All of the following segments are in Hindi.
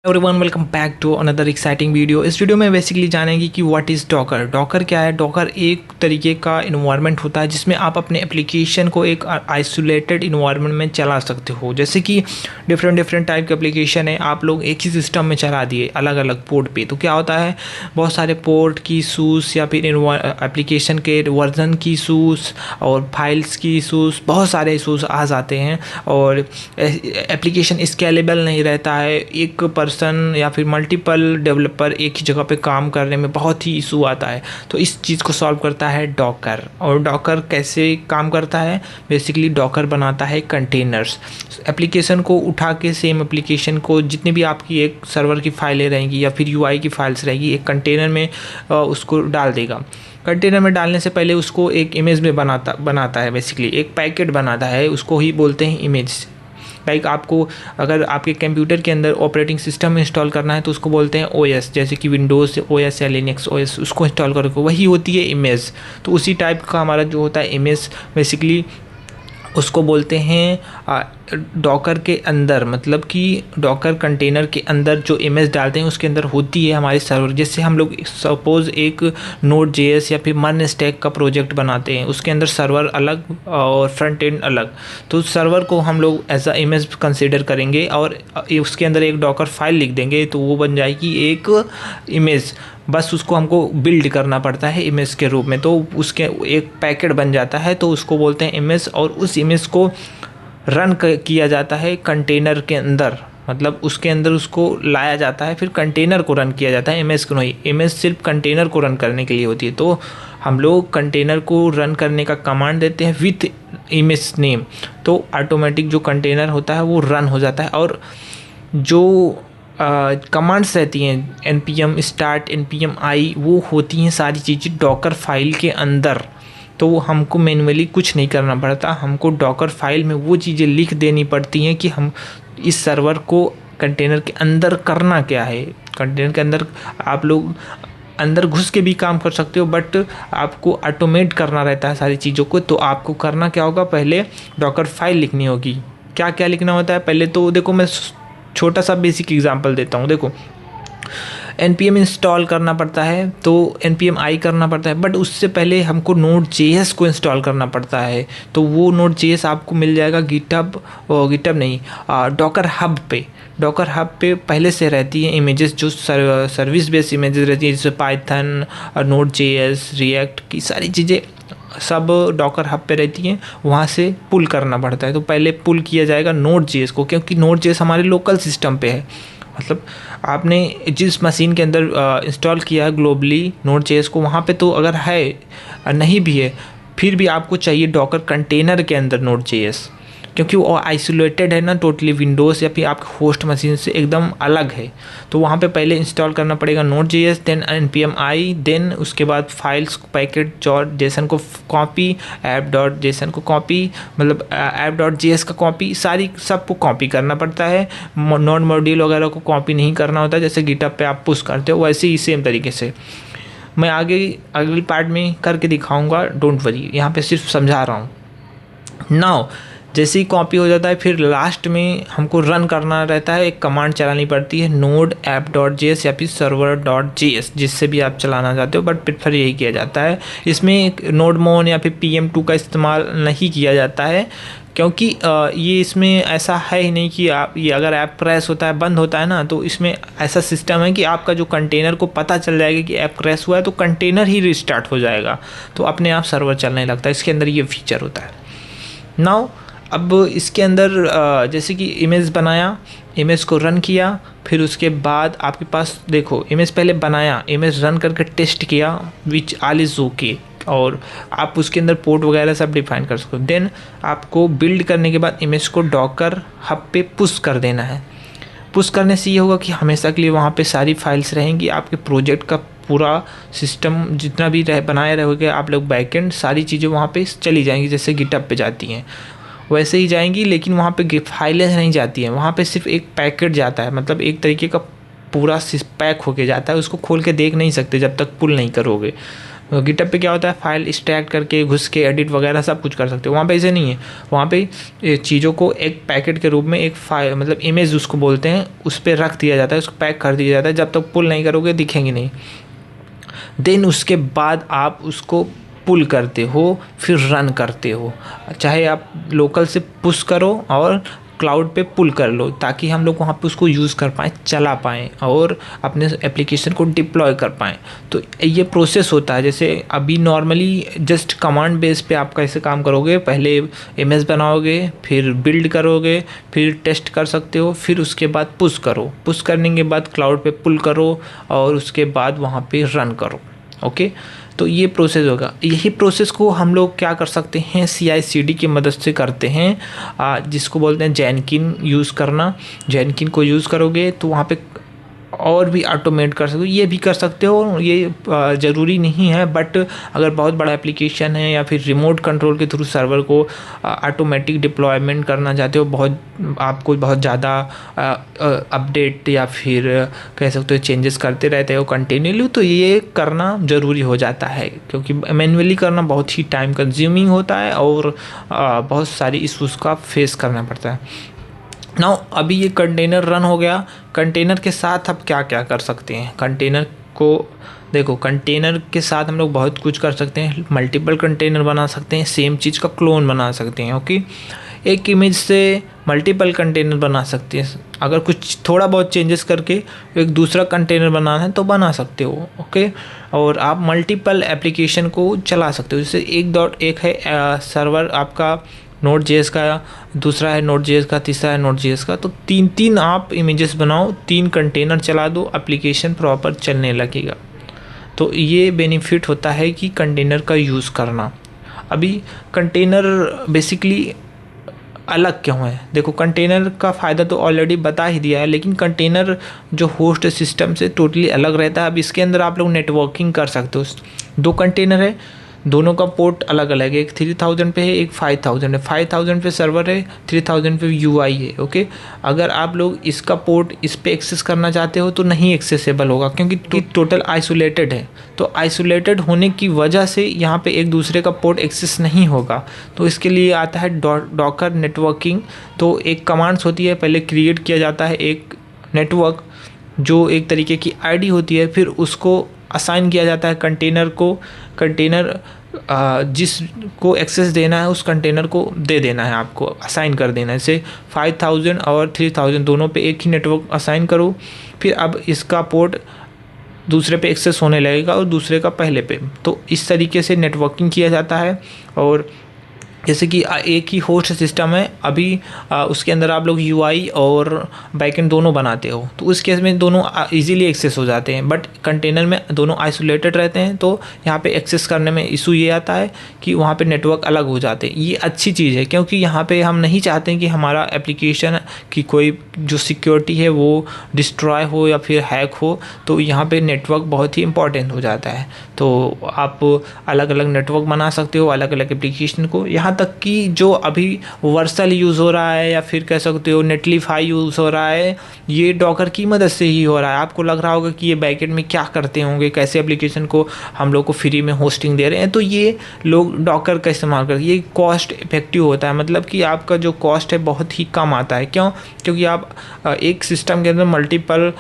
Everyone welcome back to another exciting video. इस वीडियो में बेसिकली जानेंगे कि व्हाट इज़ डॉकर। डॉकर क्या है? डॉकर एक तरीके का इन्वायरमेंट होता है जिसमें आप अपने एप्लीकेशन को एक आइसोलेटेड इन्वायरमेंट में चला सकते हो। जैसे कि डिफरेंट टाइप के एप्लीकेशन है, आप लोग एक ही सिस्टम में चला दिए अलग अलग पोर्ट पे, तो क्या होता है बहुत सारे पोर्ट की इशूज़ या फिर एप्लीकेशन के वर्जन की इशूज़ और फाइल्स की इशूज़, बहुत सारे इशूज़ आ जाते हैं और एप्लीकेशन स्केलेबल नहीं रहता है। एक पर्सन या फिर मल्टीपल डेवलपर एक ही जगह पे काम करने में बहुत ही इशू आता है, तो इस चीज़ को सॉल्व करता है डॉकर। और डॉकर कैसे काम करता है? बेसिकली डॉकर बनाता है कंटेनर्स। एप्लीकेशन को उठा के सेम एप्लीकेशन को जितनी भी आपकी एक सर्वर की फाइलें रहेंगी या फिर यूआई की फाइल्स रहेगी, एक कंटेनर में उसको डाल देगा। कंटेनर में डालने से पहले उसको एक इमेज में बनाता है, बेसिकली एक पैकेट बनाता है, उसको ही बोलते हैं इमेज। लाइक आपको अगर आपके कंप्यूटर के अंदर ऑपरेटिंग सिस्टम इंस्टॉल करना है तो उसको बोलते हैं ओएस, जैसे कि विंडोज़ ओएस या लिनक्स ओएस, उसको इंस्टॉल करो, वही होती है इमेज। तो उसी टाइप का हमारा जो होता है इमेज, बेसिकली उसको बोलते हैं डॉकर के अंदर, मतलब कि डॉकर कंटेनर के अंदर जो इमेज डालते हैं उसके अंदर होती है हमारे सर्वर। जैसे हम लोग सपोज़ एक नोड जेएस या फिर मन स्टैक का प्रोजेक्ट बनाते हैं, उसके अंदर सर्वर अलग और फ्रंट एंड अलग, तो सर्वर को हम लोग एज अ इमेज कंसिडर करेंगे और उसके अंदर एक डॉकर फाइल लिख देंगे तो वो बन जाएगी एक इमेज। बस उसको हमको बिल्ड करना पड़ता है इमेज के रूप में, तो उसके एक पैकेट बन जाता है, तो उसको बोलते हैं इमेज। और उस इमेज को रन किया जाता है कंटेनर के अंदर, मतलब उसके अंदर उसको लाया जाता है, फिर कंटेनर को रन किया जाता है, इमेज को नहीं। इमेज सिर्फ कंटेनर को रन करने के लिए होती है, तो हम लोग कंटेनर को रन करने का कमांड देते हैं विथ इमेज नेम, तो ऑटोमेटिक जो कंटेनर होता है वो रन हो जाता है। और जो कमांड्स रहती हैं npm स्टार्ट, npm आई, वो होती हैं सारी चीज़ें डॉकर फाइल के अंदर, तो हमको मैन्युअली कुछ नहीं करना पड़ता। हमको डॉकर फाइल में वो चीज़ें लिख देनी पड़ती हैं कि हम इस सर्वर को कंटेनर के अंदर करना क्या है। कंटेनर के अंदर आप लोग अंदर घुस के भी काम कर सकते हो, बट आपको ऑटोमेट करना रहता है सारी चीज़ों को। तो आपको करना क्या होगा, पहले डॉकर फाइल लिखनी होगी। क्या क्या लिखना होता है पहले, तो देखो मैं छोटा सा बेसिक एग्जांपल देता हूँ। देखो npm इंस्टॉल करना पड़ता है, तो npm आई करना पड़ता है, बट उससे पहले हमको नोड जेएस को इंस्टॉल करना पड़ता है। तो वो नोड जेएस आपको मिल जाएगा गिटहब नहीं, डॉकर हब पे। डॉकर हब पे पहले से रहती हैं इमेजेस, जो सर्विस बेस्ड इमेजेस रहती है, जैसे पाइथन, नोड जेएस, रिएक्ट की सारी चीज़ें सब डॉकर हब पे रहती हैं, वहाँ से पुल करना पड़ता है। तो पहले पुल किया जाएगा नोड जेएस को, क्योंकि नोड जेएस हमारे लोकल सिस्टम पे है, मतलब आपने जिस मशीन के अंदर इंस्टॉल किया है ग्लोबली नोड जेएस को, वहाँ पे तो अगर है नहीं भी है फिर भी आपको चाहिए डॉकर कंटेनर के अंदर नोड जेएस, क्योंकि वो आइसोलेटेड है ना, टोटली विंडोज़ या फिर आपके होस्ट मशीन से एकदम अलग है। तो वहाँ पे पहले इंस्टॉल करना पड़ेगा नोड जेएस, देन npm आई, देन उसके बाद फाइल्स पैकेट डॉट जेसन को कॉपी, ऐप डॉट जेसन को कॉपी, मतलब ऐप डॉट जेएस का कॉपी, सारी सबको कॉपी करना पड़ता है। नोड मॉड्यूल वगैरह को कॉपी नहीं करना होता, जैसे गिटहब पे आप पुश करते हो वैसे ही सेम तरीके से। मैं आगे अगली पार्ट में करके दिखाऊँगा, डोंट वरी, यहाँ पर सिर्फ समझा रहा हूँ। नाउ जैसे ही कॉपी हो जाता है, फिर लास्ट में हमको रन करना रहता है, एक कमांड चलानी पड़ती है नोड ऐप डॉट जेएस या फिर सर्वर डॉट जेएस, जिससे भी आप चलाना चाहते हो, बट प्रेफर यही किया जाता है। इसमें एक नोड मोन या फिर PM2 का इस्तेमाल नहीं किया जाता है, क्योंकि ये इसमें ऐसा है ही नहीं कि आप ये अगर ऐप क्रैश होता है, बंद होता है ना, तो इसमें ऐसा सिस्टम है कि आपका जो कंटेनर को पता चल जाएगा कि ऐप क्रैश हुआ है, तो कंटेनर ही रिस्टार्ट हो जाएगा, तो अपने आप सर्वर चलने लगता है। इसके अंदर ये फीचर होता है। नाउ अब इसके अंदर जैसे कि इमेज बनाया, इमेज को रन किया, फिर उसके बाद आपके पास देखो इमेज पहले बनाया, इमेज रन करके टेस्ट किया विच ऑल इज़ ओके, और आप उसके अंदर पोर्ट वगैरह सब डिफाइन कर सकते हो। देन आपको बिल्ड करने के बाद इमेज को डॉकर हब पे पुश कर देना है। पुश करने से ये होगा कि हमेशा के लिए वहाँ पे सारी फाइल्स रहेंगी, आपके प्रोजेक्ट का पूरा सिस्टम जितना भी बनाए रहोगे आप लोग बैकएंड, सारी चीज़ें वहाँ पे चली जाएंगी, जैसे गिटहब पे जाती हैं वैसे ही जाएंगी, लेकिन वहाँ पे फाइलें नहीं जाती हैं, वहाँ पे सिर्फ एक पैकेट जाता है, मतलब एक तरीके का पूरा पैक होके जाता है, उसको खोल के देख नहीं सकते जब तक पुल नहीं करोगे। गिटहब पे क्या होता है, फाइल एक्सट्रैक्ट करके घुस के एडिट वगैरह सब कुछ कर सकते हो। वहाँ पे ऐसे नहीं है, वहाँ पे चीज़ों को एक पैकेट के रूप में एक फाइल मतलब इमेज उसको बोलते हैं, उस पर रख दिया जाता है, उसको पैक कर दिया जाता है, जब तक पुल नहीं करोगे दिखेंगे नहीं। देन उसके बाद आप उसको पुल करते हो, फिर रन करते हो, चाहे आप लोकल से पुश करो और क्लाउड पे पुल कर लो, ताकि हम लोग वहाँ पे उसको यूज़ कर पाएँ, चला पाएँ और अपने एप्लीकेशन को डिप्लॉय कर पाएँ। तो ये प्रोसेस होता है। जैसे अभी नॉर्मली जस्ट कमांड बेस पे आप कैसे काम करोगे, पहले इमेज बनाओगे, फिर बिल्ड करोगे, फिर टेस्ट कर सकते हो, फिर उसके बाद पुश करो, पुश करने के बाद क्लाउड पे पुल करो और उसके बाद वहाँ पे रन करो। ओके, तो ये प्रोसेस होगा। यही प्रोसेस को हम लोग क्या कर सकते हैं, CI/CD की मदद से करते हैं, जिसको बोलते हैं जेनकिन यूज़ करना। जेनकिन को यूज़ करोगे तो वहाँ पे और भी ऑटोमेट कर सकते हो, ये भी कर सकते हो, ये ज़रूरी नहीं है, बट अगर बहुत बड़ा एप्लीकेशन है या फिर रिमोट कंट्रोल के थ्रू सर्वर को ऑटोमेटिक डिप्लॉयमेंट करना चाहते हो, बहुत आपको बहुत ज़्यादा अपडेट या फिर कह सकते हो चेंजेस करते रहते हो कंटिन्यूली, तो ये करना ज़रूरी हो जाता है, क्योंकि मैन्युअली करना बहुत ही टाइम कंज्यूमिंग होता है और बहुत सारी इशूज़ का फेस करना पड़ता है। नाउ अभी ये कंटेनर रन हो गया, कंटेनर के साथ आप क्या क्या कर सकते हैं। कंटेनर को देखो, कंटेनर के साथ हम लोग बहुत कुछ कर सकते हैं, मल्टीपल कंटेनर बना सकते हैं, सेम चीज़ का क्लोन बना सकते हैं। ओके, एक इमेज से मल्टीपल कंटेनर बना सकते हैं, अगर कुछ थोड़ा बहुत चेंजेस करके एक दूसरा कंटेनर बनाना है तो बना सकते हो। ओके, और आप मल्टीपल एप्लीकेशन को चला सकते हो। जैसे एक है सर्वर आपका Node.js का, दूसरा है Node.js का, तीसरा है Node.js का, तो तीन आप इमेजेस बनाओ, 3 कंटेनर चला दो, एप्लीकेशन प्रॉपर चलने लगेगा। तो ये बेनिफिट होता है कि कंटेनर का यूज़ करना। अभी कंटेनर बेसिकली अलग क्यों है, देखो कंटेनर का फ़ायदा तो ऑलरेडी बता ही दिया है, लेकिन कंटेनर जो होस्ट सिस्टम से टोटली अलग रहता है। अब इसके अंदर आप लोग नेटवर्किंग कर सकते हो। 2 कंटेनर है, दोनों का पोर्ट अलग अलग है, एक 3000 पे है, एक 5000 है। 5000 पे सर्वर है, 3000 पे UI है। ओके, अगर आप लोग इसका पोर्ट इस पे एक्सेस करना चाहते हो तो नहीं एक्सेसिबल होगा, क्योंकि टोटल आइसोलेटेड है। तो आइसोलेटेड होने की वजह से यहाँ पे एक दूसरे का पोर्ट एक्सेस नहीं होगा। तो इसके लिए आता है डॉकर नेटवर्किंग। तो एक कमांड्स होती है, पहले क्रिएट किया जाता है एक नेटवर्क जो एक तरीके की ID होती है, फिर उसको असाइन किया जाता है कंटेनर को। कंटेनर जिसको एक्सेस देना है उस कंटेनर को दे देना है, आपको असाइन कर देना है। जैसे 5000 और 3000 दोनों पे एक ही नेटवर्क असाइन करो, फिर अब इसका पोर्ट दूसरे पे एक्सेस होने लगेगा और दूसरे का पहले पे। तो इस तरीके से नेटवर्किंग किया जाता है। और जैसे कि एक ही होस्ट सिस्टम है, अभी उसके अंदर आप लोग UI और बैकएंड दोनों बनाते हो, तो उस केस में दोनों इजीली एक्सेस हो जाते हैं। बट कंटेनर में दोनों आइसोलेटेड रहते हैं, तो यहाँ पे एक्सेस करने में इशू ये आता है कि वहाँ पे नेटवर्क अलग हो जाते हैं। ये अच्छी चीज़ है, क्योंकि यहाँ पे हम नहीं चाहते कि हमारा एप्लीकेशन की कोई जो सिक्योरिटी है वो डिस्ट्रॉय हो या फिर हैक हो। तो यहाँ पे नेटवर्क बहुत ही इंपॉर्टेंट हो जाता है। तो आप अलग अलग नेटवर्क बना सकते हो अलग अलग एप्लीकेशन को, यहाँ तक कि जो अभी वर्सल यूज़ हो रहा है या फिर कह सकते हो नेटलीफाई यूज़ हो रहा है, ये डॉकर की मदद से ही हो रहा है। आपको लग रहा होगा कि ये बैकएंड में क्या करते होंगे, कैसे एप्लीकेशन को हम लोग को फ्री में होस्टिंग दे रहे हैं। तो ये लोग डॉकर का इस्तेमाल करते हैं। ये कॉस्ट इफेक्टिव होता है, मतलब कि आपका जो कॉस्ट है बहुत ही कम आता है। क्यों? क्योंकि आप एक सिस्टम के अंदर मल्टीपल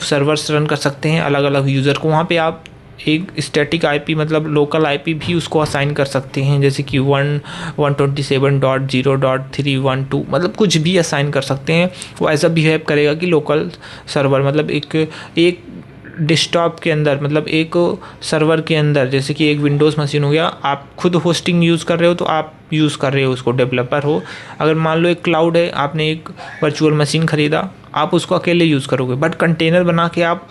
सर्वर्स रन कर सकते हैं अलग अलग यूज़र को। वहाँ पे आप एक स्टैटिक IP मतलब लोकल IP भी उसको असाइन कर सकते हैं, जैसे कि 127.0.312 मतलब कुछ भी असाइन कर सकते हैं। वो ऐसा बिहेव करेगा कि लोकल सर्वर मतलब एक डेस्कटॉप के अंदर, मतलब एक सर्वर के अंदर, जैसे कि एक विंडोज़ मशीन हो गया, आप खुद होस्टिंग यूज़ कर रहे हो तो आप यूज़ कर रहे हो उसको, डेवलपर हो। अगर मान लो एक क्लाउड है, आपने एक वर्चुअल मशीन ख़रीदा, आप उसको अकेले यूज़ करोगे। बट कंटेनर बना के आप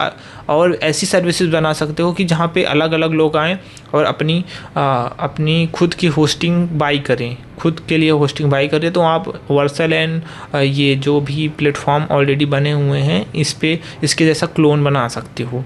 और ऐसी सर्विसेज बना सकते हो कि जहाँ पे अलग अलग लोग आएँ और अपनी खुद की होस्टिंग बाई करें, खुद के लिए होस्टिंग बाई करें। तो आप वर्सल एंड ये जो भी प्लेटफॉर्म ऑलरेडी बने हुए हैं इस पे इसके जैसा क्लोन बना सकते हो।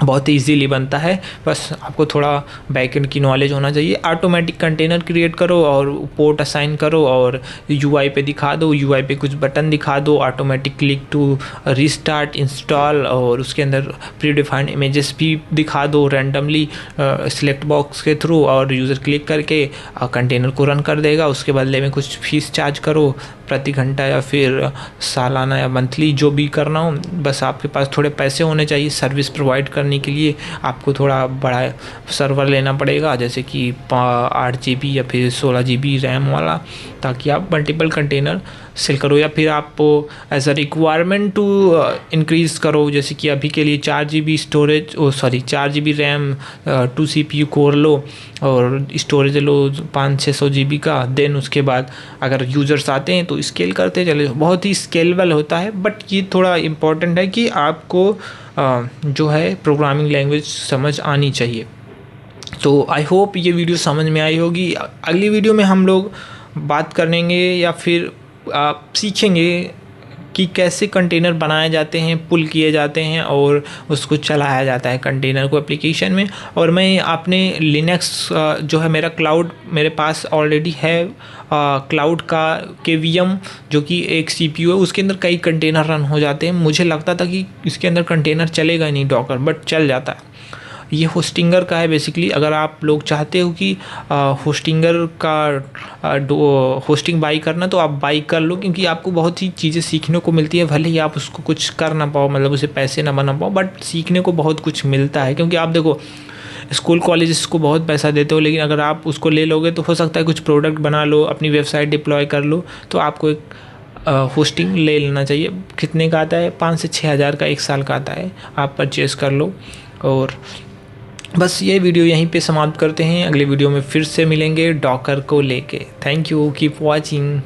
बहुत ही ईजीली बनता है। बस आपको थोड़ा बैकएंड की नॉलेज होना चाहिए। ऑटोमेटिक कंटेनर क्रिएट करो और पोर्ट असाइन करो और यूआई पे दिखा दो, यूआई पे कुछ बटन दिखा दो, automatic click to restart, install, और उसके अंदर प्री डिफाइंड इमेजेस भी दिखा दो रैंडमली सिलेक्ट बॉक्स के थ्रू, और यूज़र क्लिक करके कंटेनर को रन कर देगा। उसके बदले में कुछ फीस चार्ज करो प्रति घंटा या फिर सालाना या मंथली, जो भी करना हो। बस आपके पास थोड़े पैसे होने चाहिए सर्विस प्रोवाइड करने के लिए। आपको थोड़ा बड़ा सर्वर लेना पड़ेगा, जैसे कि 8 GB या फिर 16 GB रैम वाला, ताकि आप मल्टीपल कंटेनर सेल करो, या फिर आप as a requirement to increase करो। जैसे कि अभी के लिए 4 GB storage 4 GB RAM, 2 CPU core लो और स्टोरेज लो 500-600 GB का। देन उसके बाद अगर यूज़र्स आते हैं तो स्केल करते चले। बहुत ही स्केलेबल होता है, बट ये थोड़ा इम्पॉर्टेंट है कि आपको जो है प्रोग्रामिंग लैंग्वेज समझ आनी चाहिए। तो आई होप ये वीडियो समझ में आई होगी। अगली वीडियो में हम लोग बात करेंगे या फिर आप सीखेंगे कि कैसे कंटेनर बनाए जाते हैं, पुल किए जाते हैं और उसको चलाया जाता है कंटेनर को एप्लीकेशन में। और मैं अपने लिनक्स जो है मेरा क्लाउड मेरे पास ऑलरेडी है, क्लाउड का KVM जो कि एक CPU है, उसके अंदर कई कंटेनर रन हो जाते हैं। मुझे लगता था कि इसके अंदर कंटेनर चलेगा ही नहीं डॉकर, बट चल जाता है। ये होस्टिंगर का है बेसिकली। अगर आप लोग चाहते हो कि होस्टिंगर का होस्टिंग बाई करना, तो आप बाई कर लो, क्योंकि आपको बहुत ही चीज़ें सीखने को मिलती है। भले ही आप उसको कुछ कर ना पाओ, मतलब उसे पैसे ना बना पाओ, बट सीखने को बहुत कुछ मिलता है। क्योंकि आप देखो स्कूल कॉलेजेस को बहुत पैसा देते हो, लेकिन अगर आप उसको ले लोगे तो हो सकता है कुछ प्रोडक्ट बना लो, अपनी वेबसाइट डिप्लॉय कर लो, तो आपको एक होस्टिंग ले लेना चाहिए। कितने का आता है? 5 से 6 हज़ार का 1 साल का आता है, आप परचेज़ कर लो। और बस ये वीडियो यहीं पे समाप्त करते हैं। अगले वीडियो में फिर से मिलेंगे डॉकर को लेके। Thank you, keep watching.